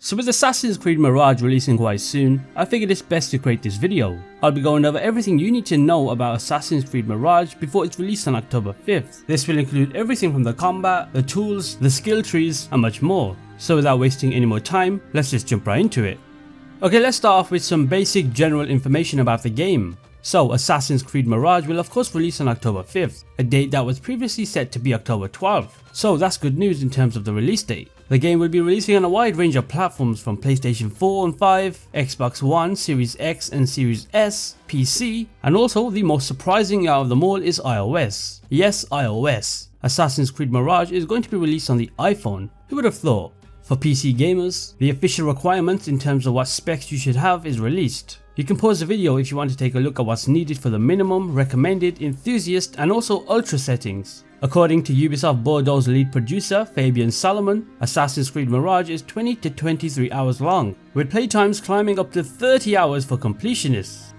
So with Assassin's Creed Mirage releasing quite soon, I figured it's best to create this video. I'll be going over everything you need to know about Assassin's Creed Mirage before it's released on October 5th. This will include everything from the combat, the tools, the skill trees, and much more. So without wasting any more time, let's just jump right into it. Okay, let's start off with some basic general information about the game. So Assassin's Creed Mirage will of course release on October 5th, a date that was previously set to be October 12th. So that's good news in terms of the release date. The game will be releasing on a wide range of platforms from PlayStation 4 and 5, Xbox One, Series X and Series S, PC, and also the most surprising out of them all is iOS. Yes, iOS. Assassin's Creed Mirage is going to be released on the iPhone. Who would have thought? For PC gamers, the official requirements in terms of what specs you should have is released. You can pause the video if you want to take a look at what's needed for the minimum, recommended, enthusiast and also ultra settings. According to Ubisoft Bordeaux's lead producer Fabian Salomon, Assassin's Creed Mirage is 20 to 23 hours long, with playtimes climbing up to 30 hours for completionists.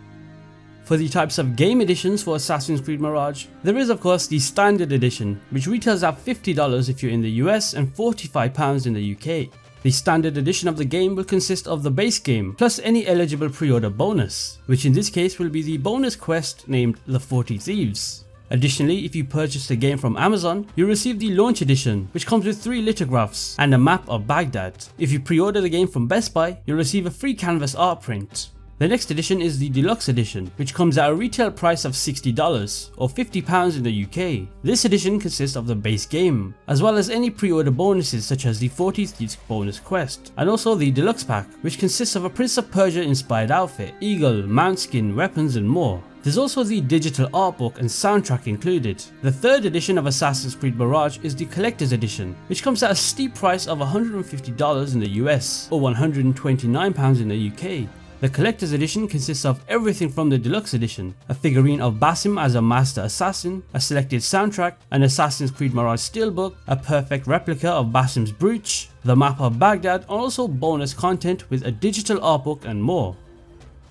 For the types of game editions for Assassin's Creed Mirage, there is of course the standard edition, which retails at $50 if you're in the US and £45 in the UK. The standard edition of the game will consist of the base game plus any eligible pre-order bonus, which in this case will be the bonus quest named The 40 Thieves. Additionally, if you purchase the game from Amazon, you'll receive the launch edition, which comes with 3 lithographs and a map of Baghdad. If you pre-order the game from Best Buy, you'll receive a free canvas art print. The next edition is the Deluxe Edition, which comes at a retail price of $60 or £50 in the UK. This edition consists of the base game, as well as any pre-order bonuses such as the 40 Thieves bonus quest, and also the Deluxe Pack, which consists of a Prince of Persia inspired outfit, eagle, mount skin, weapons and more. There's also the digital art book and soundtrack included. The third edition of Assassin's Creed Mirage is the Collector's Edition, which comes at a steep price of $150 in the US or £129 in the UK. The Collector's Edition consists of everything from the Deluxe Edition, a figurine of Basim as a Master Assassin, a selected soundtrack, an Assassin's Creed Mirage steelbook, a perfect replica of Basim's brooch, the map of Baghdad, and also bonus content with a digital art book and more.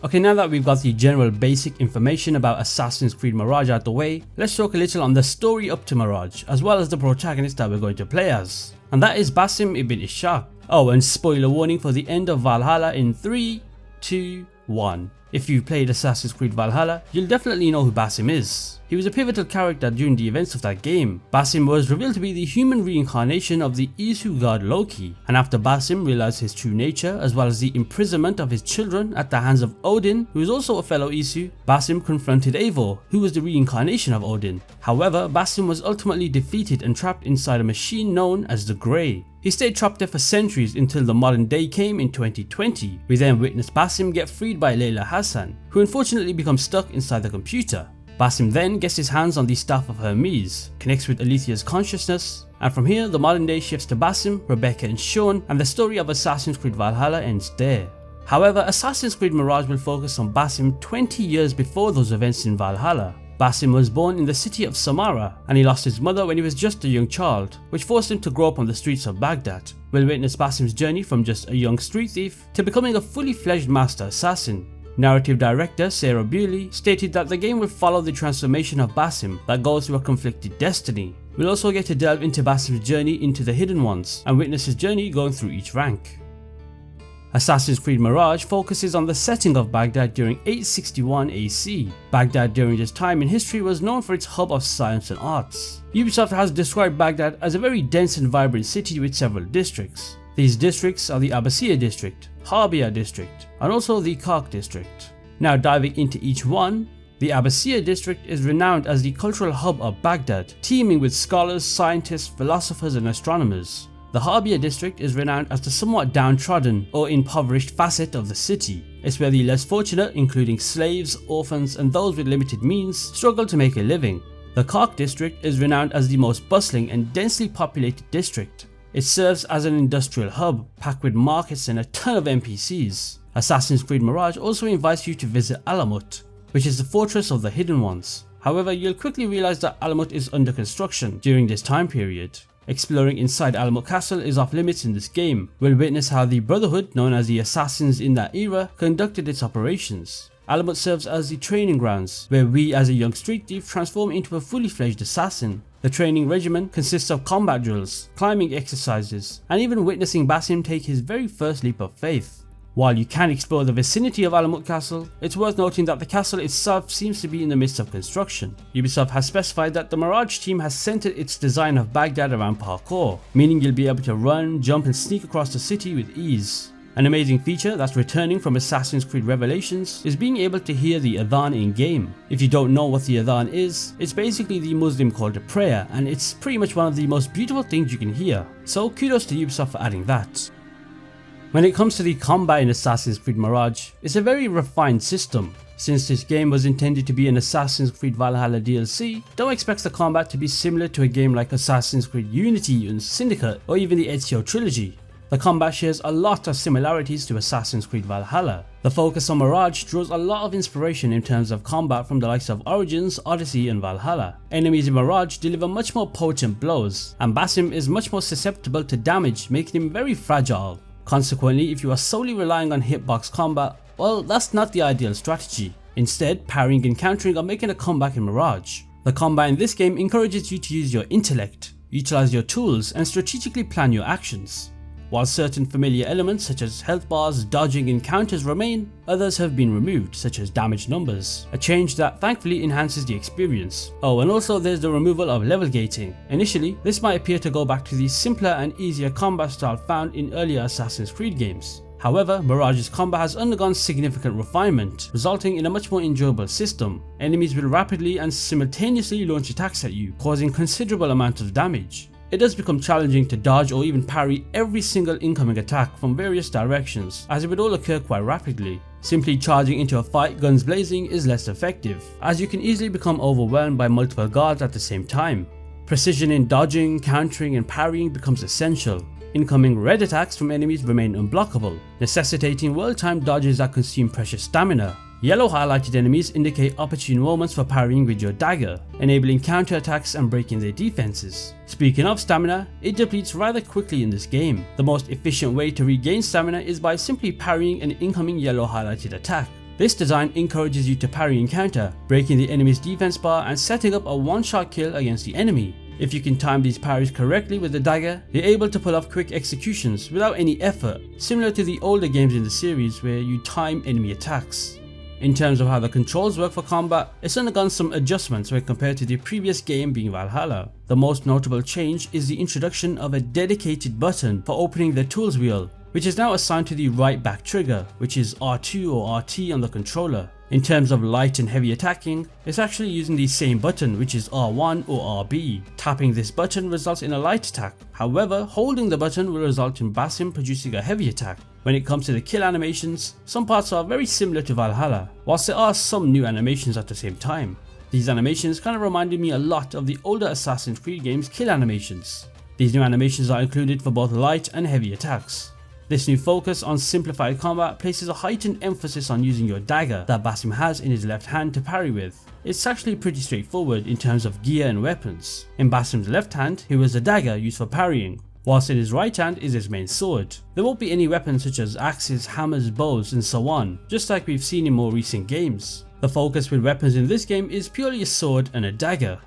Okay, now that we've got the general basic information about Assassin's Creed Mirage out the way, let's talk a little on the story up to Mirage, as well as the protagonist that we're going to play as. And that is Basim ibn Ishaq. Oh, and spoiler warning for the end of Valhalla in 3, 2, 1. If you've played Assassin's Creed Valhalla, you'll definitely know who Basim is. He was a pivotal character during the events of that game. Basim was revealed to be the human reincarnation of the ezio god Loki, and after Basim realized his true nature as well as the imprisonment of his children at the hands of Odin, who is also a fellow ezio, Basim confronted Eivor, who was the reincarnation of Odin. However, Basim was ultimately defeated and trapped inside a machine known as the Grey. He stayed trapped there for centuries until the modern day came in 2020. We then witnessed Basim get freed by Layla Hassan, who unfortunately becomes stuck inside the computer. Basim then gets his hands on the Staff of Hermes, connects with Alethea's consciousness, and from here the modern day shifts to Basim, Rebecca and Sean, and the story of Assassin's Creed Valhalla ends there. However, Assassin's Creed Mirage will focus on Basim 20 years before those events in Valhalla. Basim was born in the city of Samarra, and he lost his mother when he was just a young child, which forced him to grow up on the streets of Baghdad. We'll witness Basim's journey from just a young street thief to becoming a fully fledged master assassin. Narrative director Sarah Bewley stated that the game will follow the transformation of Basim that goes through a conflicted destiny. We'll also get to delve into Basim's journey into the Hidden Ones and witness his journey going through each rank. Assassin's Creed Mirage focuses on the setting of Baghdad during 861 AC. Baghdad during this time in history was known for its hub of science and arts. Ubisoft has described Baghdad as a very dense and vibrant city with several districts. These districts are the Abbasiyya district, Harbia district, and also the Kark district. Now diving into each one, the Abbasiyya district is renowned as the cultural hub of Baghdad, teeming with scholars, scientists, philosophers and astronomers. The Harbia district is renowned as the somewhat downtrodden or impoverished facet of the city. It's where the less fortunate, including slaves, orphans and those with limited means, struggle to make a living. The Kark district is renowned as the most bustling and densely populated district. It serves as an industrial hub, packed with markets and a ton of NPCs. Assassin's Creed Mirage also invites you to visit Alamut, which is the fortress of the Hidden Ones. However, you'll quickly realize that Alamut is under construction during this time period. Exploring inside Alamut Castle is off limits in this game. We'll witness how the Brotherhood, known as the Assassins in that era, conducted its operations. Alamut serves as the training grounds, where we as a young street thief transform into a fully fledged assassin. The training regimen consists of combat drills, climbing exercises, and even witnessing Basim take his very first leap of faith. While you can explore the vicinity of Alamut Castle, it's worth noting that the castle itself seems to be in the midst of construction. Ubisoft has specified that the Mirage team has centered its design of Baghdad around parkour, meaning you'll be able to run, jump and sneak across the city with ease. An amazing feature that's returning from Assassin's Creed Revelations is being able to hear the adhan in game. If you don't know what the adhan is, it's basically the Muslim call to prayer, and it's pretty much one of the most beautiful things you can hear. So kudos to Ubisoft for adding that. When it comes to the combat in Assassin's Creed Mirage, it's a very refined system. Since this game was intended to be an Assassin's Creed Valhalla DLC, don't expect the combat to be similar to a game like Assassin's Creed Unity and Syndicate or even the Ezio trilogy. The combat shares a lot of similarities to Assassin's Creed Valhalla. The focus on Mirage draws a lot of inspiration in terms of combat from the likes of Origins, Odyssey and Valhalla. Enemies in Mirage deliver much more potent blows, and Basim is much more susceptible to damage, making him very fragile. Consequently, if you are solely relying on hitbox combat, well, that's not the ideal strategy. Instead, parrying and countering are making a comeback in Mirage. The combat in this game encourages you to use your intellect, utilize your tools and strategically plan your actions. While certain familiar elements such as health bars, dodging and counters remain, others have been removed, such as damage numbers, a change that thankfully enhances the experience. Oh, and also there's the removal of level gating. Initially, this might appear to go back to the simpler and easier combat style found in earlier Assassin's Creed games. However, Mirage's combat has undergone significant refinement, resulting in a much more enjoyable system. Enemies will rapidly and simultaneously launch attacks at you, causing considerable amounts of damage. It does become challenging to dodge or even parry every single incoming attack from various directions, as it would all occur quite rapidly. Simply charging into a fight guns blazing is less effective, as you can easily become overwhelmed by multiple guards at the same time. Precision in dodging, countering and parrying becomes essential. Incoming red attacks from enemies remain unblockable, necessitating well-timed dodges that consume precious stamina. Yellow highlighted enemies indicate opportune moments for parrying with your dagger, enabling counterattacks and breaking their defenses. Speaking of stamina, it depletes rather quickly in this game. The most efficient way to regain stamina is by simply parrying an incoming yellow highlighted attack. This design encourages you to parry and counter, breaking the enemy's defense bar and setting up a one-shot kill against the enemy. If you can time these parries correctly with the dagger, you're able to pull off quick executions without any effort, similar to the older games in the series where you time enemy attacks. In terms of how the controls work for combat, it's undergone some adjustments when compared to the previous game being Valhalla. The most notable change is the introduction of a dedicated button for opening the tools wheel, which is now assigned to the right back trigger, which is R2 or RT on the controller. In terms of light and heavy attacking, it's actually using the same button, which is R1 or RB. Tapping this button results in a light attack, however holding the button will result in Basim producing a heavy attack. When it comes to the kill animations, some parts are very similar to Valhalla, whilst there are some new animations at the same time. These animations kind of reminded me a lot of the older Assassin's Creed games' kill animations. These new animations are included for both light and heavy attacks. This new focus on simplified combat places a heightened emphasis on using your dagger that Basim has in his left hand to parry with. It's actually pretty straightforward in terms of gear and weapons. In Basim's left hand, he has a dagger used for parrying, whilst in his right hand is his main sword. There won't be any weapons such as axes, hammers, bows and so on, just like we've seen in more recent games. The focus with weapons in this game is purely a sword and a dagger.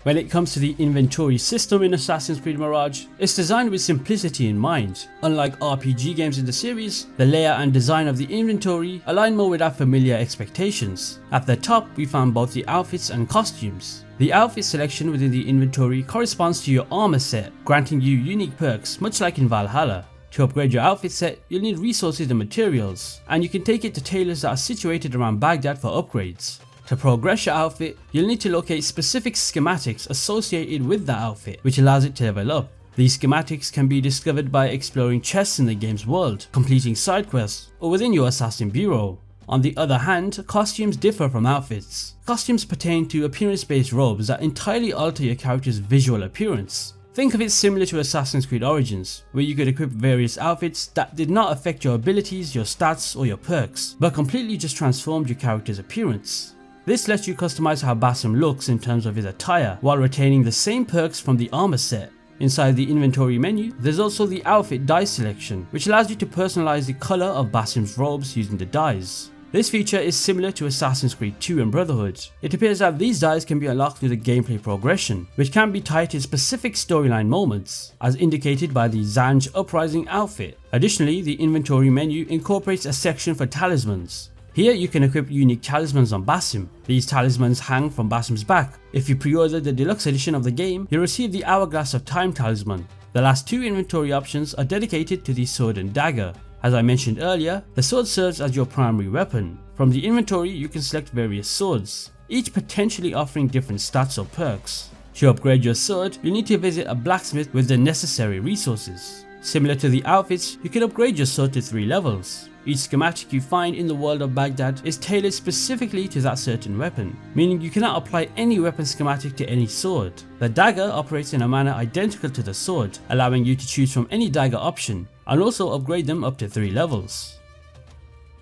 When it comes to the inventory system in Assassin's Creed Mirage, it's designed with simplicity in mind. Unlike RPG games in the series, the layout and design of the inventory align more with our familiar expectations. At the top, we found both the outfits and costumes. The outfit selection within the inventory corresponds to your armor set, granting you unique perks much like in Valhalla. To upgrade your outfit set, you'll need resources and materials, and you can take it to tailors that are situated around Baghdad for upgrades. To progress your outfit, you'll need to locate specific schematics associated with that outfit, which allows it to level up. These schematics can be discovered by exploring chests in the game's world, completing side quests, or within your assassin bureau. On the other hand, costumes differ from outfits. Costumes pertain to appearance-based robes that entirely alter your character's visual appearance. Think of it similar to Assassin's Creed Origins, where you could equip various outfits that did not affect your abilities, your stats, or your perks, but completely just transformed your character's appearance. This lets you customize how Basim looks in terms of his attire, while retaining the same perks from the armor set. Inside the inventory menu, there's also the outfit dye selection, which allows you to personalize the color of Basim's robes using the dyes. This feature is similar to Assassin's Creed 2 and Brotherhood. It appears that these dice can be unlocked through the gameplay progression, which can be tied to specific storyline moments, as indicated by the Zanj Uprising outfit. Additionally, the inventory menu incorporates a section for talismans. Here you can equip unique talismans on Basim. These talismans hang from Basim's back. If you pre-order the deluxe edition of the game, you'll receive the Hourglass of Time talisman. The last two inventory options are dedicated to the sword and dagger. As I mentioned earlier, the sword serves as your primary weapon. From the inventory you can select various swords, each potentially offering different stats or perks. To upgrade your sword, you need to visit a blacksmith with the necessary resources. Similar to the outfits, you can upgrade your sword to 3 levels. Each schematic you find in the world of Baghdad is tailored specifically to that certain weapon, meaning you cannot apply any weapon schematic to any sword. The dagger operates in a manner identical to the sword, allowing you to choose from any dagger option, and also upgrade them up to 3 levels.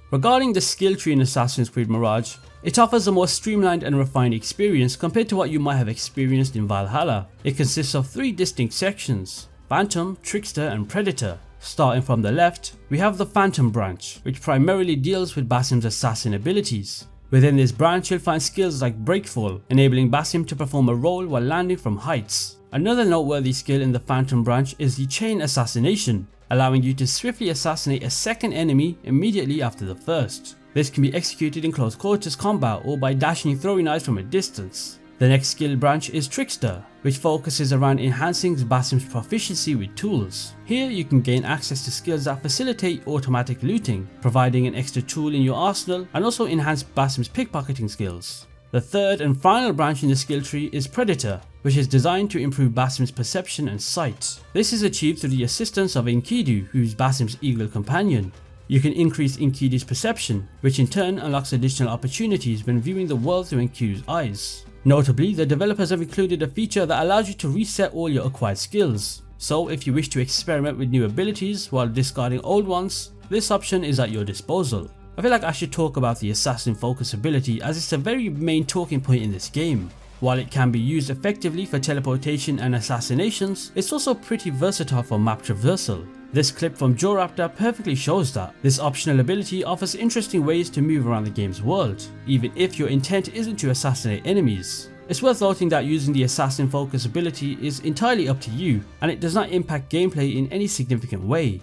Regarding the skill tree in Assassin's Creed Mirage, it offers a more streamlined and refined experience compared to what you might have experienced in Valhalla. It consists of 3 distinct sections: Phantom, Trickster and Predator. Starting from the left, we have the Phantom branch, which primarily deals with Basim's assassin abilities. Within this branch you'll find skills like Breakfall, enabling Basim to perform a roll while landing from heights. Another noteworthy skill in the Phantom branch is the Chain Assassination, allowing you to swiftly assassinate a second enemy immediately after the first. This can be executed in close quarters combat or by dashing throwing knives from a distance. The next skill branch is Trickster, which focuses around enhancing Basim's proficiency with tools. Here you can gain access to skills that facilitate automatic looting, providing an extra tool in your arsenal, and also enhance Basim's pickpocketing skills. The third and final branch in the skill tree is Predator, which is designed to improve Basim's perception and sight. This is achieved through the assistance of Enkidu, who is Basim's eagle companion. You can increase Enkidu's perception, which in turn unlocks additional opportunities when viewing the world through Enkidu's eyes. Notably, the developers have included a feature that allows you to reset all your acquired skills. So if you wish to experiment with new abilities while discarding old ones, this option is at your disposal. I feel like I should talk about the assassin focus ability, as it's a very main talking point in this game. While it can be used effectively for teleportation and assassinations, it's also pretty versatile for map traversal. This clip from JoeRaptor perfectly shows that. This optional ability offers interesting ways to move around the game's world, even if your intent isn't to assassinate enemies. It's worth noting that using the assassin focus ability is entirely up to you, and it does not impact gameplay in any significant way.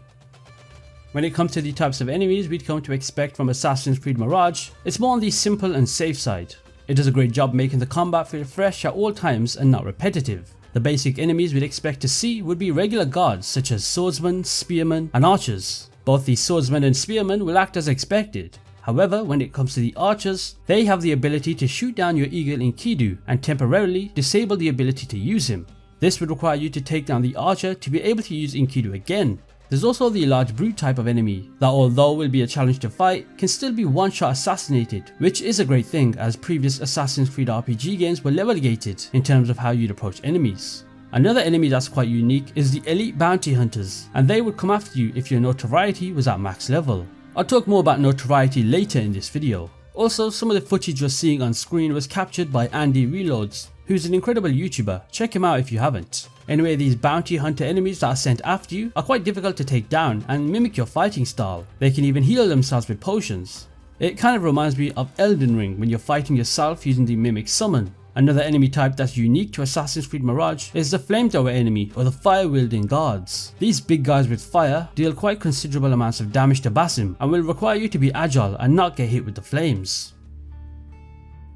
When it comes to the types of enemies we'd come to expect from Assassin's Creed Mirage, it's more on the simple and safe side. It does a great job making the combat feel fresh at all times and not repetitive. The basic enemies we'd expect to see would be regular guards such as swordsmen, spearmen and archers. Both the swordsmen and spearmen will act as expected. However, when it comes to the archers, they have the ability to shoot down your eagle Enkidu and temporarily disable the ability to use him. This would require you to take down the archer to be able to use Enkidu again. There's also the large brute type of enemy that, although will be a challenge to fight, can still be one-shot assassinated, which is a great thing as previous Assassin's Creed RPG games were level gated in terms of how you'd approach enemies. Another enemy that's quite unique is the elite bounty hunters, and they would come after you if your notoriety was at max level. I'll talk more about notoriety later in this video. Also, some of the footage you're seeing on screen was captured by Andy Reloads, who's an incredible YouTuber. Check him out if you haven't. Anyway, these bounty hunter enemies that are sent after you are quite difficult to take down and mimic your fighting style. They can even heal themselves with potions. It kind of reminds me of Elden Ring when you're fighting yourself using the mimic summon. Another enemy type that's unique to Assassin's Creed Mirage is the flamethrower enemy or the fire wielding guards. These big guys with fire deal quite considerable amounts of damage to Basim and will require you to be agile and not get hit with the flames.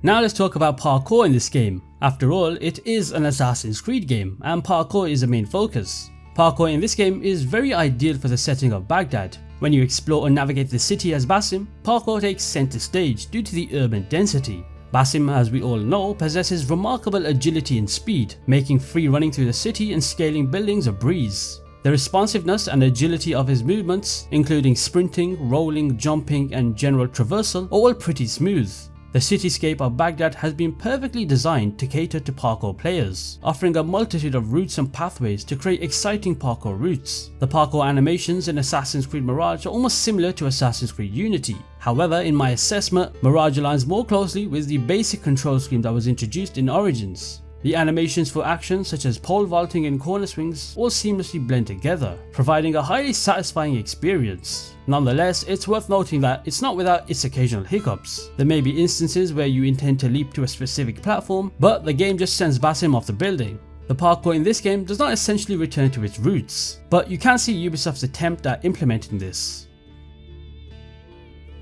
Now let's talk about parkour in this game. After all, it is an Assassin's Creed game and parkour is a main focus. Parkour in this game is very ideal for the setting of Baghdad. When you explore and navigate the city as Basim, parkour takes center stage due to the urban density. Basim, as we all know, possesses remarkable agility and speed, making free running through the city and scaling buildings a breeze. The responsiveness and agility of his movements, including sprinting, rolling, jumping and general traversal, are all pretty smooth. The cityscape of Baghdad has been perfectly designed to cater to parkour players, offering a multitude of routes and pathways to create exciting parkour routes. The parkour animations in Assassin's Creed Mirage are almost similar to Assassin's Creed Unity. However, in my assessment, Mirage aligns more closely with the basic control scheme that was introduced in Origins. The animations for action such as pole vaulting and corner swings all seamlessly blend together, providing a highly satisfying experience. Nonetheless, it's worth noting that it's not without its occasional hiccups. There may be instances where you intend to leap to a specific platform, but the game just sends Basim off the building. The parkour in this game does not essentially return to its roots, but you can see Ubisoft's attempt at implementing this.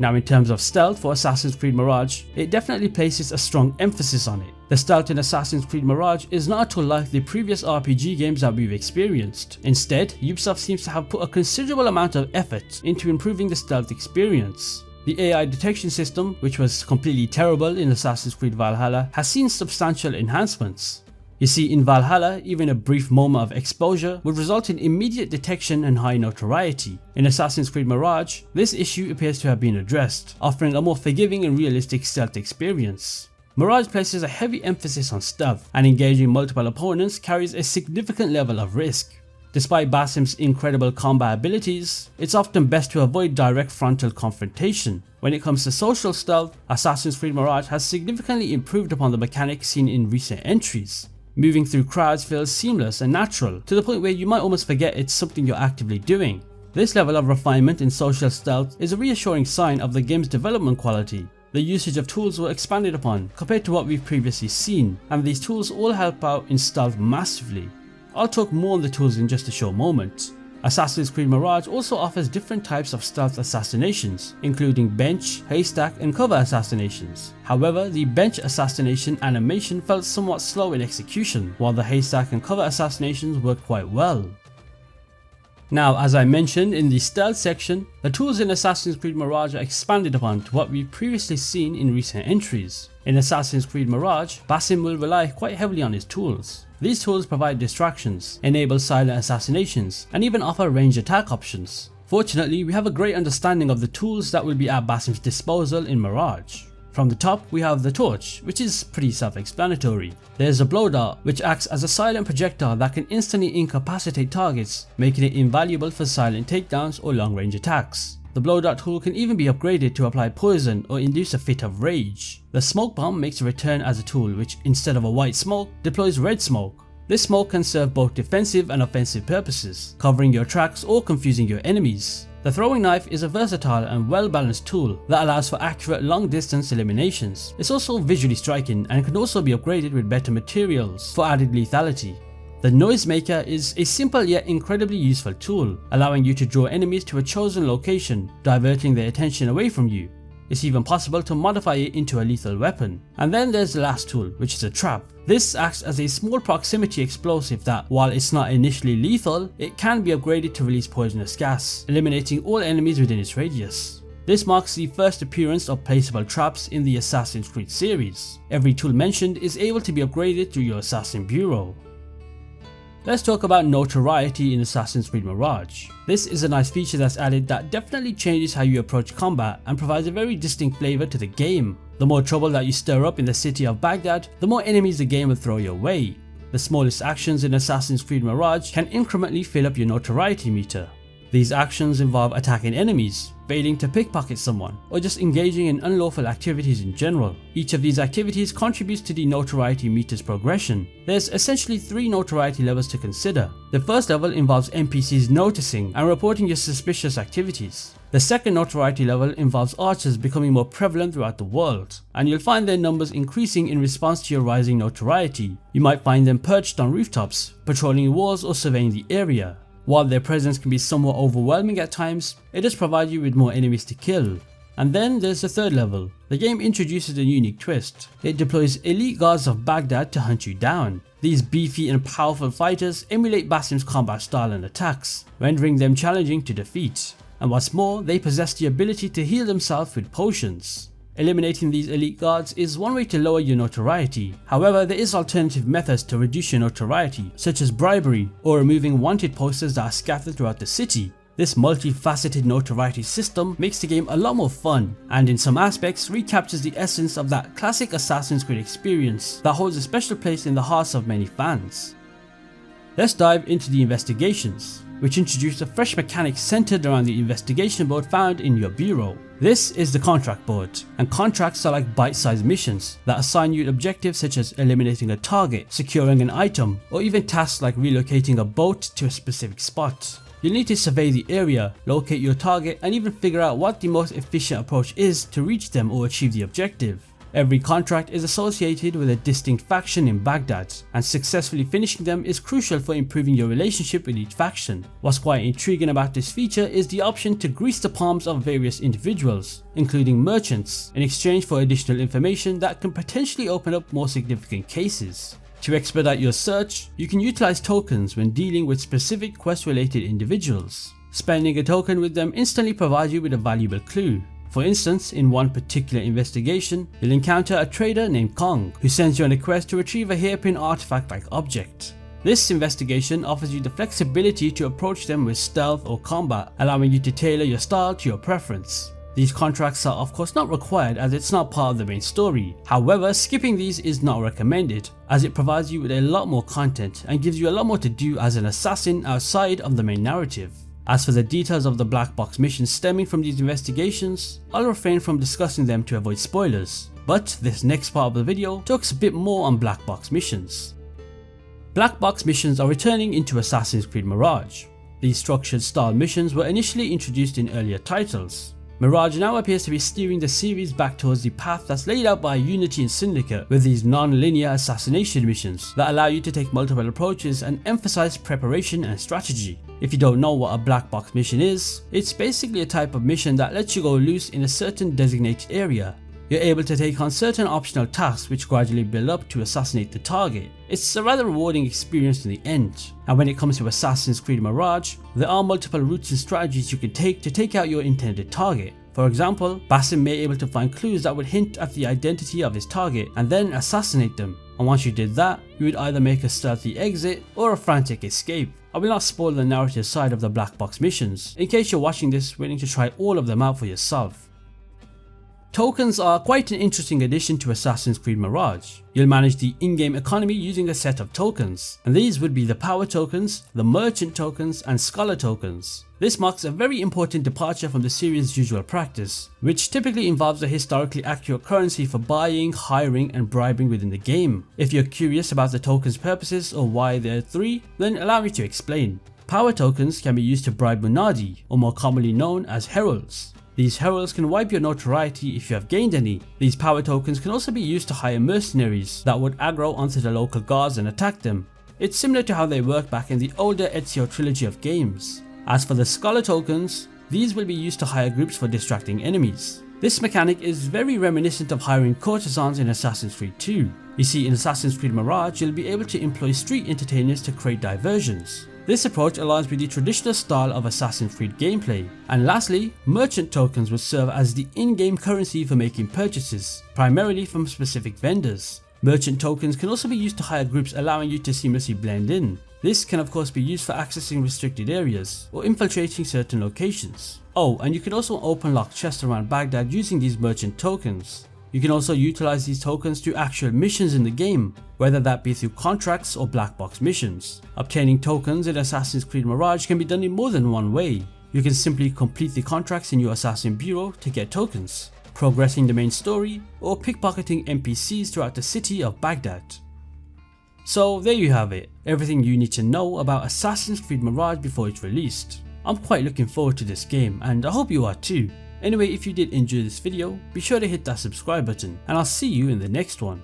Now in terms of stealth for Assassin's Creed Mirage, it definitely places a strong emphasis on it. The stealth in Assassin's Creed Mirage is not at all like the previous RPG games that we've experienced. Instead, Ubisoft seems to have put a considerable amount of effort into improving the stealth experience. The AI detection system, which was completely terrible in Assassin's Creed Valhalla, has seen substantial enhancements. You see, in Valhalla, even a brief moment of exposure would result in immediate detection and high notoriety. In Assassin's Creed Mirage, this issue appears to have been addressed, offering a more forgiving and realistic stealth experience. Mirage places a heavy emphasis on stealth, and engaging multiple opponents carries a significant level of risk. Despite Basim's incredible combat abilities, it's often best to avoid direct frontal confrontation. When it comes to social stealth, Assassin's Creed Mirage has significantly improved upon the mechanics seen in recent entries. Moving through crowds feels seamless and natural, to the point where you might almost forget it's something you're actively doing. This level of refinement in social stealth is a reassuring sign of the game's development quality. The usage of tools were expanded upon compared to what we've previously seen, and these tools all help out in stealth massively. I'll talk more on the tools in just a short moment. Assassin's Creed Mirage also offers different types of stealth assassinations, including bench, haystack and cover assassinations. However, the bench assassination animation felt somewhat slow in execution, while the haystack and cover assassinations worked quite well. Now, as I mentioned in the stealth section, the tools in Assassin's Creed Mirage are expanded upon to what we've previously seen in recent entries. In Assassin's Creed Mirage, Basim will rely quite heavily on his tools. These tools provide distractions, enable silent assassinations, and even offer range attack options. Fortunately, we have a great understanding of the tools that will be at Basim's disposal in Mirage. From the top, we have the torch, which is pretty self-explanatory. There's a blow dart, which acts as a silent projectile that can instantly incapacitate targets, making it invaluable for silent takedowns or long-range attacks. The blow dart tool can even be upgraded to apply poison or induce a fit of rage. The smoke bomb makes a return as a tool which, instead of a white smoke, deploys red smoke. This smoke can serve both defensive and offensive purposes, covering your tracks or confusing your enemies. The throwing knife is a versatile and well-balanced tool that allows for accurate long-distance eliminations. It's also visually striking and can also be upgraded with better materials for added lethality. The noisemaker is a simple yet incredibly useful tool, allowing you to draw enemies to a chosen location, diverting their attention away from you. It's even possible to modify it into a lethal weapon. And then there's the last tool, which is a trap. This acts as a small proximity explosive that, while it's not initially lethal, it can be upgraded to release poisonous gas, eliminating all enemies within its radius. This marks the first appearance of placeable traps in the Assassin's Creed series. Every tool mentioned is able to be upgraded through your Assassin Bureau. Let's talk about Notoriety in Assassin's Creed Mirage. This is a nice feature that's added that definitely changes how you approach combat and provides a very distinct flavour to the game. The more trouble that you stir up in the city of Baghdad, the more enemies the game will throw your way. The smallest actions in Assassin's Creed Mirage can incrementally fill up your notoriety meter. These actions involve attacking enemies, failing to pickpocket someone, or just engaging in unlawful activities in general. Each of these activities contributes to the notoriety meter's progression. There's essentially 3 notoriety levels to consider. The first level involves NPCs noticing and reporting your suspicious activities. The second notoriety level involves archers becoming more prevalent throughout the world, and you'll find their numbers increasing in response to your rising notoriety. You might find them perched on rooftops, patrolling walls or surveying the area. While their presence can be somewhat overwhelming at times, it does provide you with more enemies to kill. And then there's the third level. The game introduces a unique twist. It deploys elite guards of Baghdad to hunt you down. These beefy and powerful fighters emulate Basim's combat style and attacks, rendering them challenging to defeat. And what's more, they possess the ability to heal themselves with potions. Eliminating these elite guards is one way to lower your notoriety. However, there is alternative methods to reduce your notoriety, such as bribery or removing wanted posters that are scattered throughout the city. This multifaceted notoriety system makes the game a lot more fun, and in some aspects recaptures the essence of that classic Assassin's Creed experience that holds a special place in the hearts of many fans. Let's dive into the investigations. which introduced a fresh mechanic centered around the investigation board found in your bureau. This is the contract board, and contracts are like bite-sized missions that assign you objectives such as eliminating a target, securing an item, or even tasks like relocating a boat to a specific spot. You'll need to survey the area, locate your target, and even figure out what the most efficient approach is to reach them or achieve the objective. Every contract is associated with a distinct faction in Baghdad, and successfully finishing them is crucial for improving your relationship with each faction. What's quite intriguing about this feature is the option to grease the palms of various individuals, including merchants, in exchange for additional information that can potentially open up more significant cases. To expedite your search, you can utilize tokens when dealing with specific quest-related individuals. Spending a token with them instantly provides you with a valuable clue. For instance, in one particular investigation, you'll encounter a trader named Kong who sends you on a quest to retrieve a hairpin artifact-like object. This investigation offers you the flexibility to approach them with stealth or combat, allowing you to tailor your style to your preference. These contracts are of course not required as it's not part of the main story. However, skipping these is not recommended as it provides you with a lot more content and gives you a lot more to do as an assassin outside of the main narrative. As for the details of the black box missions stemming from these investigations, I'll refrain from discussing them to avoid spoilers, but this next part of the video talks a bit more on black box missions. Black box missions are returning into Assassin's Creed Mirage. These structured style missions were initially introduced in earlier titles. Mirage now appears to be steering the series back towards the path that's laid out by Unity and Syndicate with these non-linear assassination missions that allow you to take multiple approaches and emphasize preparation and strategy. If you don't know what a black box mission is, it's basically a type of mission that lets you go loose in a certain designated area. You're able to take on certain optional tasks which gradually build up to assassinate the target. It's a rather rewarding experience in the end. And when it comes to Assassin's Creed Mirage, there are multiple routes and strategies you can take out your intended target. For example, Basim may be able to find clues that would hint at the identity of his target and then assassinate them. And once you did that, you would either make a stealthy exit or a frantic escape. I will not spoil the narrative side of the black box missions, in case you're watching this willing to try all of them out for yourself. Tokens are quite an interesting addition to Assassin's Creed Mirage. You'll manage the in-game economy using a set of tokens, and these would be the power tokens, the merchant tokens, and scholar tokens. This marks a very important departure from the series' usual practice, which typically involves a historically accurate currency for buying, hiring, and bribing within the game. If you're curious about the tokens' purposes or why there are three, then allow me to explain. Power tokens can be used to bribe Munadi, or more commonly known as heralds. These heralds can wipe your notoriety if you have gained any. These power tokens can also be used to hire mercenaries that would aggro onto the local guards and attack them. It's similar to how they work back in the older Ezio trilogy of games. As for the scholar tokens, these will be used to hire groups for distracting enemies. This mechanic is very reminiscent of hiring courtesans in Assassin's Creed 2. You see, in Assassin's Creed Mirage, you'll be able to employ street entertainers to create diversions. This approach aligns with the traditional style of Assassin's Creed gameplay. And lastly, merchant tokens would serve as the in-game currency for making purchases, primarily from specific vendors. Merchant tokens can also be used to hire groups, allowing you to seamlessly blend in. This can of course be used for accessing restricted areas or infiltrating certain locations. Oh, and you can also open locked chests around Baghdad using these merchant tokens. You can also utilize these tokens to actual missions in the game, whether that be through contracts or black box missions. Obtaining tokens in Assassin's Creed Mirage can be done in more than one way. You can simply complete the contracts in your Assassin Bureau to get tokens, progressing the main story, or pickpocketing NPCs throughout the city of Baghdad. So there you have it, everything you need to know about Assassin's Creed Mirage before it's released. I'm quite looking forward to this game, and I hope you are too. Anyway, if you did enjoy this video, be sure to hit that subscribe button, and I'll see you in the next one.